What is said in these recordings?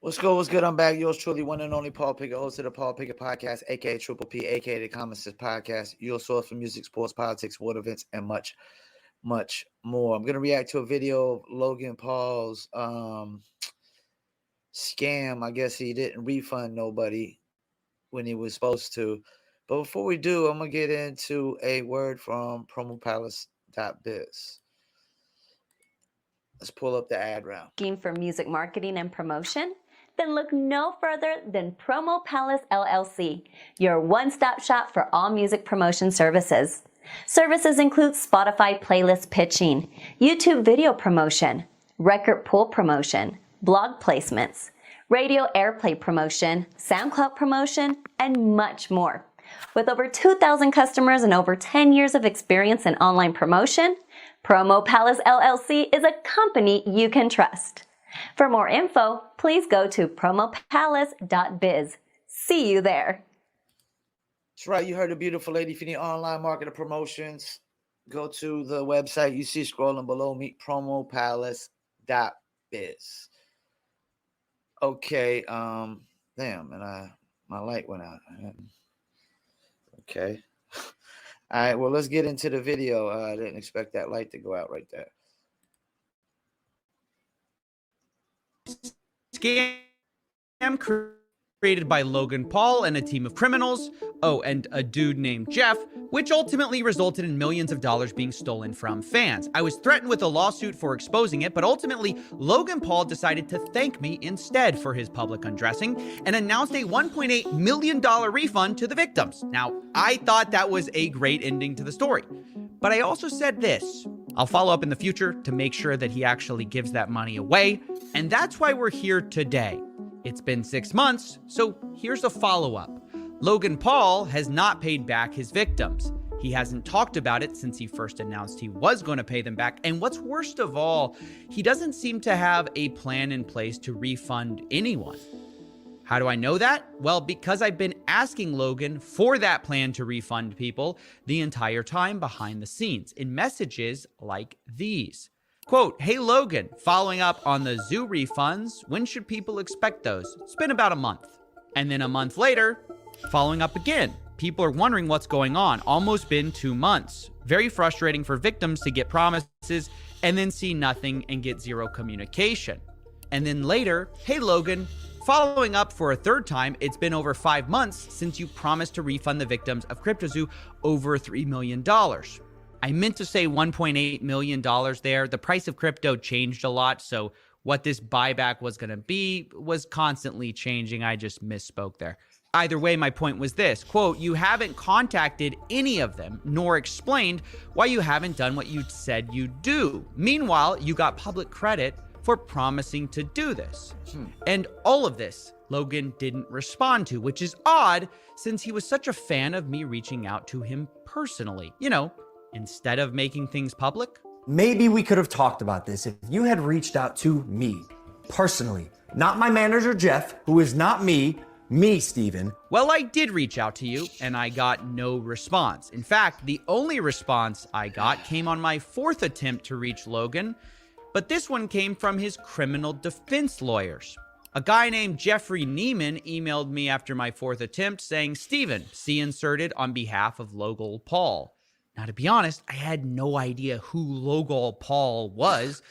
What's good? What's good? I'm back. Yours truly, one and only Paul Pickett, host of the Paul Pickett Podcast, aka Triple P, aka the Common Sense Podcast. Your source for music, sports, politics, sport events, and much, much more. I'm gonna react to a video of Logan Paul's scam. I guess he didn't refund nobody when he was supposed to. But before we do, I'm gonna get into a word from promopalace.biz. Let's pull up the ad round. Looking for music marketing and promotion? Then look no further than Promo Palace LLC, your one-stop shop for all music promotion services. Services include Spotify playlist pitching, YouTube video promotion, record pool promotion, blog placements, radio airplay promotion, SoundCloud promotion, and much more. With over 2,000 customers and over 10 years of experience in online promotion, Promo Palace LLC is a company you can trust. For more info, please go to promopalace.biz. See you there. That's right. You heard the beautiful lady. If you need online marketing promotions, go to the website you see scrolling below me, promopalace.biz. Okay. Damn, and my light went out. Okay. All right. Well, let's get into the video. I didn't expect that light to go out right there. Scam created by Logan Paul and a team of criminals. Oh, and a dude named Jeff, which ultimately resulted in millions of dollars being stolen from fans. I was threatened with a lawsuit for exposing it, but ultimately, Logan Paul decided to thank me instead for his public undressing and announced a $1.8 million refund to the victims. Now, I thought that was a great ending to the story, but I also said this: I'll follow up in the future to make sure that he actually gives that money away, and that's why we're here today. It's been 6 months, so here's a follow-up. Logan Paul has not paid back his victims. He hasn't talked about it since he first announced he was going to pay them back. And what's worst of all, he doesn't seem to have a plan in place to refund anyone. How do I know that? Well, because I've been asking Logan for that plan to refund people the entire time behind the scenes in messages like these. Quote, "Hey Logan, following up on the zoo refunds, when should people expect those? It's been about a month." And then a month later, following up again. People are wondering what's going on. Almost been 2 months. Very frustrating for victims to get promises and then see nothing and get zero communication. And then later, "Hey Logan, following up for a third time, it's been over 5 months since you promised to refund the victims of CryptoZoo over $3 million. I meant to say $1.8 million there. The price of crypto changed a lot, so what this buyback was going to be was constantly changing. I just misspoke there. Either way, my point was this, quote, "You haven't contacted any of them, nor explained why you haven't done what you said you'd do. Meanwhile, you got public credit for promising to do this." And all of this, Logan didn't respond to, which is odd since he was such a fan of me reaching out to him personally. You know, instead of making things public. Maybe we could have talked about this if you had reached out to me personally, not my manager, Jeff, who is not me, Steven. Well, I did reach out to you and I got no response. In fact, the only response I got came on my 4th attempt to reach Logan, but this one came from his criminal defense lawyers. A guy named Jeffrey Neiman emailed me after my 4th attempt saying, "Steven, see inserted on behalf of Logan Paul." Now, to be honest, I had no idea who Logan Paul was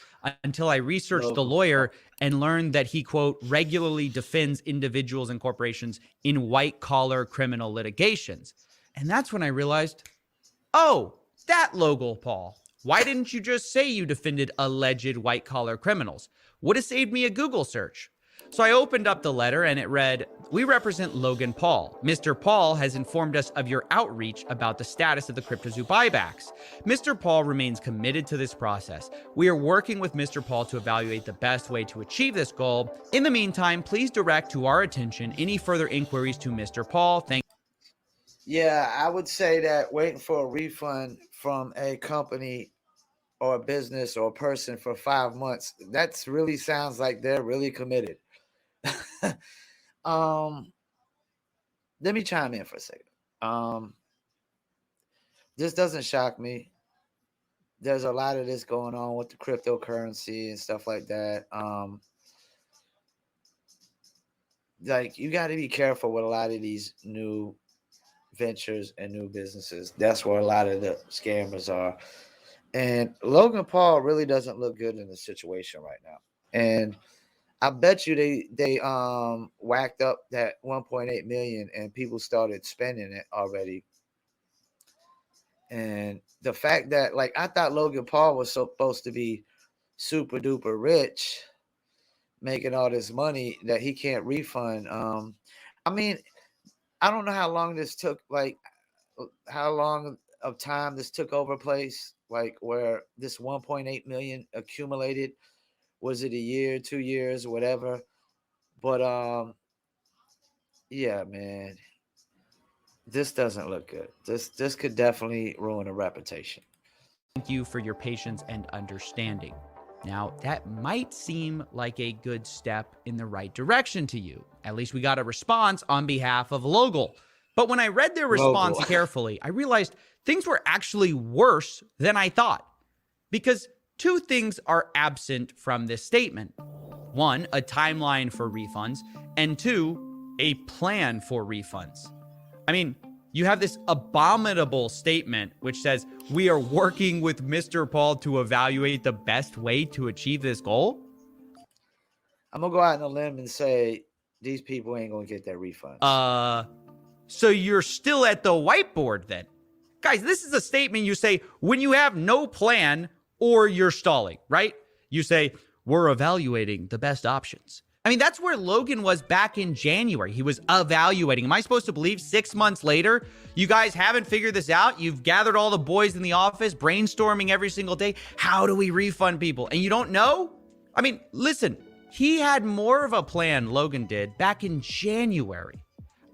until I researched the lawyer and learned that he, quote, "regularly defends individuals and corporations in white-collar criminal litigations." And that's when I realized, oh, that Logan Paul. Why didn't you just say you defended alleged white-collar criminals? Would have saved me a Google search. So I opened up the letter and it read, "We represent Logan Paul. Mr. Paul has informed us of your outreach about the status of the CryptoZoo buybacks. Mr. Paul remains committed to this process. We are working with Mr. Paul to evaluate the best way to achieve this goal. In the meantime, please direct to our attention any further inquiries to Mr. Paul. Thank." Yeah, I would say that waiting for a refund from a company or a business or a person for 5 months, that really sounds like they're really committed. Let me chime in for a second. This doesn't shock me. There's a lot of this going on with the cryptocurrency and stuff like that. like you got to be careful with a lot of these new ventures and new businesses. That's where a lot of the scammers are. And Logan Paul really doesn't look good in the situation right now. And I bet you they whacked up that 1.8 million and people started spending it already. And the fact that, like, I thought Logan Paul was supposed to be super duper rich, making all this money that he can't refund. I mean, I don't know how long this took, like how long of time this took over place, like where this 1.8 million accumulated. Was it a year, 2 years, whatever? But yeah, man, this doesn't look good. This could definitely ruin a reputation. Thank you for your patience and understanding. Now, that might seem like a good step in the right direction to you. At least we got a response on behalf of Logan. But when I read their response carefully, I realized things were actually worse than I thought. Because two things are absent from this statement. One, a timeline for refunds, and two, a plan for refunds. I mean, you have this abominable statement which says, we are working with Mr. Paul to evaluate the best way to achieve this goal. I'm going to go out on a limb and say these people ain't going to get their refunds. So you're still at the whiteboard then? Guys, this is a statement you say when you have no plan or you're stalling, right? You say, we're evaluating the best options. I mean, that's where Logan was back in January. He was evaluating. Am I supposed to believe 6 months later, you guys haven't figured this out? You've gathered all the boys in the office, brainstorming every single day. How do we refund people? And you don't know? I mean, listen, he had more of a plan, Logan did, back in January.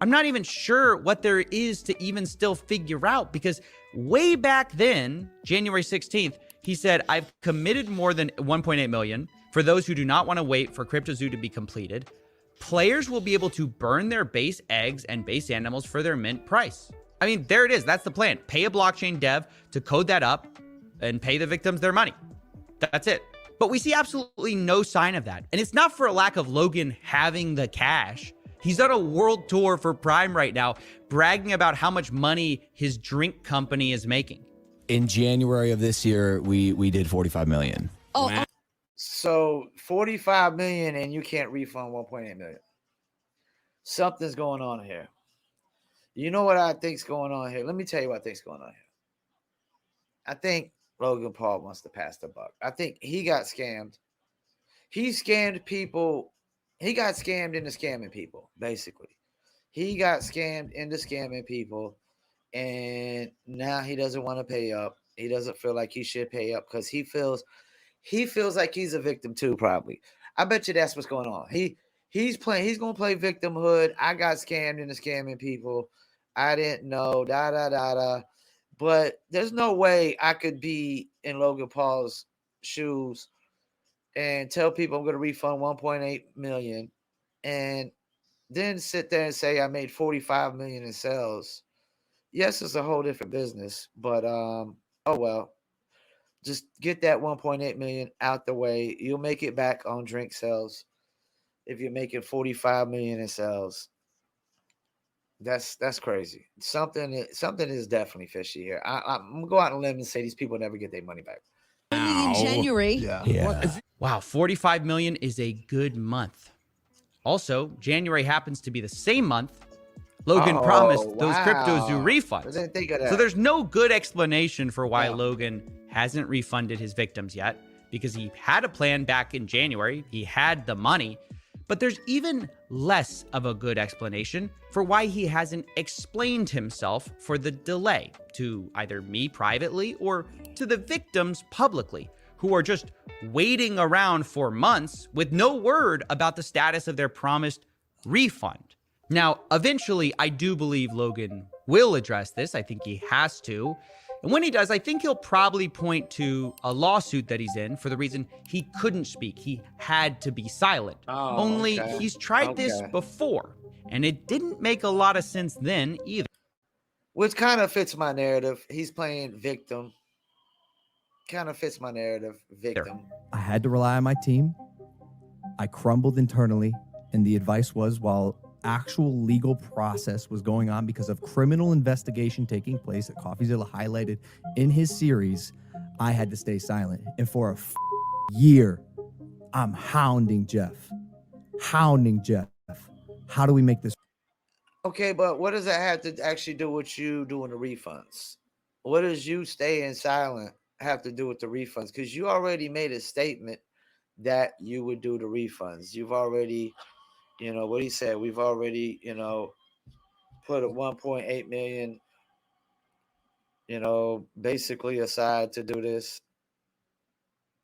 I'm not even sure what there is to even still figure out, because way back then, January 16th, he said, I've committed more than 1.8 million. For those who do not want to wait for CryptoZoo to be completed, players will be able to burn their base eggs and base animals for their mint price. I mean, there it is. That's the plan. Pay a blockchain dev to code that up and pay the victims their money. That's it. But we see absolutely no sign of that. And it's not for a lack of Logan having the cash. He's on a world tour for Prime right now, bragging about how much money his drink company is making. In January of this year, we did 45 million. Oh, Wow. So 45 million and you can't refund 1.8 million. Something's going on here. You know what I think's going on here? Let me tell you what I think's going on here. I think Logan Paul wants to pass the buck. I think he got scammed. He scammed people. He got scammed into scamming people, basically. He got scammed into scamming people, and now he doesn't want to pay up. He doesn't feel like he should pay up because he feels like he's a victim too, probably. I bet you that's what's going on. He's going to play victimhood. I got scammed into scamming people. I didn't know, But there's no way I could be in Logan Paul's shoes and tell people I'm going to refund 1.8 million and then sit there and say I made 45 million in sales. Yes, it's a whole different business, but oh well. Just get that 1.8 million out the way. You'll make it back on drink sales if you're making 45 million in sales. That's crazy. Something is definitely fishy here. I'm gonna go out on a limb and say these people never get their money back. In January. Yeah. Wow, 45 million is a good month. Also, January happens to be the same month Logan promised those CryptoZoo refunds. I didn't think of that. So there's no good explanation for why Logan hasn't refunded his victims yet, because he had a plan back in January. He had the money. But there's even less of a good explanation for why he hasn't explained himself for the delay to either me privately or to the victims publicly, who are just waiting around for months with no word about the status of their promised refund. Now, eventually, I do believe Logan will address this. I think he has to. And when he does, I think he'll probably point to a lawsuit that he's in for the reason he couldn't speak. He had to be silent. Only he's tried this before, and it didn't make a lot of sense then either. Which kind of fits my narrative. He's playing victim. Kind of fits my narrative. Victim. I had to rely on my team. I crumbled internally, And the advice was, while actual legal process was going on because of criminal investigation taking place that CoffeeZilla highlighted in his series, I had to stay silent. And for a year, I'm hounding Jeff. How do we make this? Okay, but what does that have to actually do with you doing the refunds? What does you staying silent have to do with the refunds? Because you already made a statement that you would do the refunds. You've already, what he said, we've already, put a 1.8 million, basically aside to do this.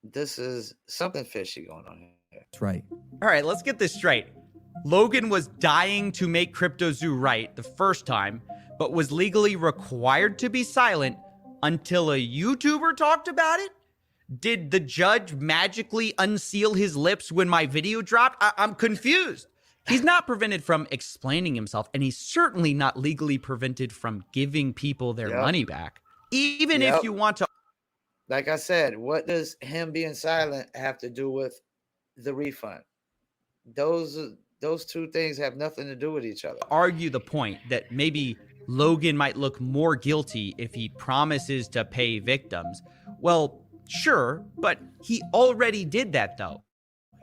This is something fishy going on here. That's right. All right, let's get this straight. Logan was dying to make CryptoZoo right the first time, but was legally required to be silent until a YouTuber talked about it? Did the judge magically unseal his lips when my video dropped? I'm confused. He's not prevented from explaining himself, and he's certainly not legally prevented from giving people their money back. Even if you want to... Like I said, what does him being silent have to do with the refund? Those two things have nothing to do with each other. Argue the point that maybe Logan might look more guilty if he promises to pay victims. Well, sure, but he already did that, though.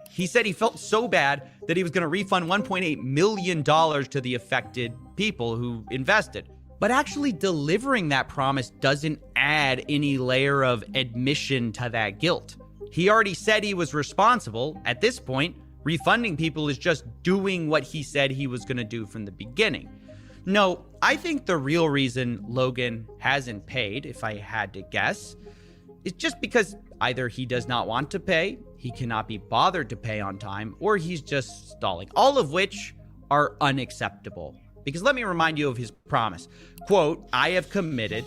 He said he felt so bad that he was going to refund $1.8 million to the affected people who invested. But actually delivering that promise doesn't add any layer of admission to that guilt. He already said he was responsible. At this point, refunding people is just doing what he said he was going to do from the beginning. No, I think the real reason Logan hasn't paid, if I had to guess, is just because either he does not want to pay, he cannot be bothered to pay on time, or he's just stalling. All of which are unacceptable. Because let me remind you of his promise. Quote, I have committed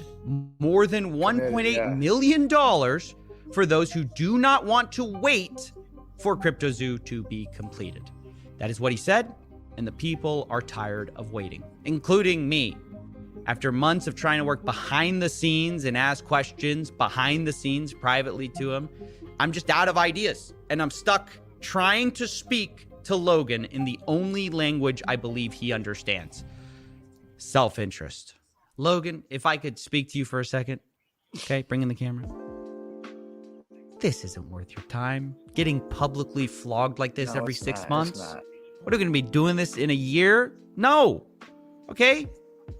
more than $1.8 million for those who do not want to wait for CryptoZoo to be completed. That is what he said, and the people are tired of waiting, including me. After months of trying to work behind the scenes and ask questions behind the scenes privately to him, I'm just out of ideas, and I'm stuck trying to speak to Logan in the only language I believe he understands. Self-interest. Logan, if I could speak to you for a second. Okay, bring in the camera. This isn't worth your time. Getting publicly flogged like this every 6 months. What are we going to be doing this in a year? No. Okay?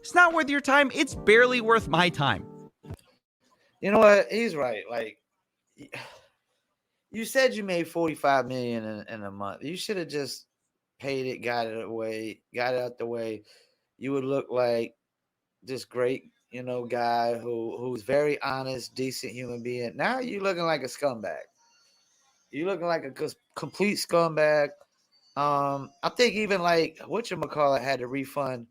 It's not worth your time. It's barely worth my time. You know what? He's right. Like, you said you made $45 million in a month. You should have just paid it, got it out the way. You would look like this great, guy who's very honest, decent human being. Now you're looking like a scumbag. You're looking like a complete scumbag. I think even like whatchamacallit had to refund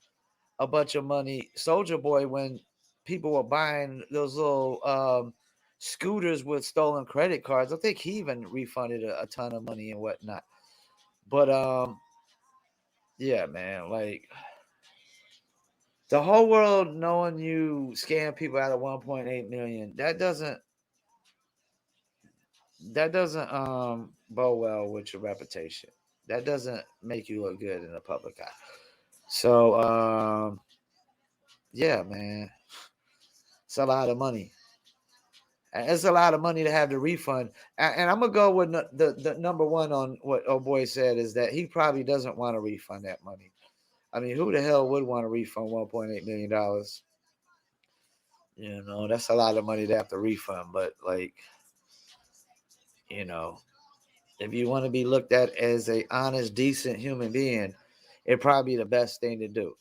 a bunch of money, Soulja Boy, when people were buying those little scooters with stolen credit cards. I think he even refunded a ton of money and whatnot. But yeah, man, like the whole world knowing you scam people out of 1.8 million, that doesn't bode well with your reputation. That doesn't make you look good in the public eye. So yeah, man, it's a lot of money. It's a lot of money to have to refund. And I'm going to go with the number one on what old boy said is that he probably doesn't want to refund that money. I mean, who the hell would want to refund $1.8 million? That's a lot of money to have to refund. But, like, if you want to be looked at as a honest, decent human being, it'd probably be the best thing to do.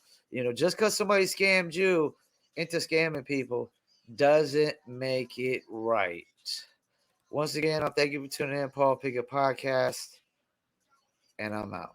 Just because somebody scammed you into scamming people doesn't make it right. Once again, I thank you for tuning in, Paul Pickett Podcast, and I'm out.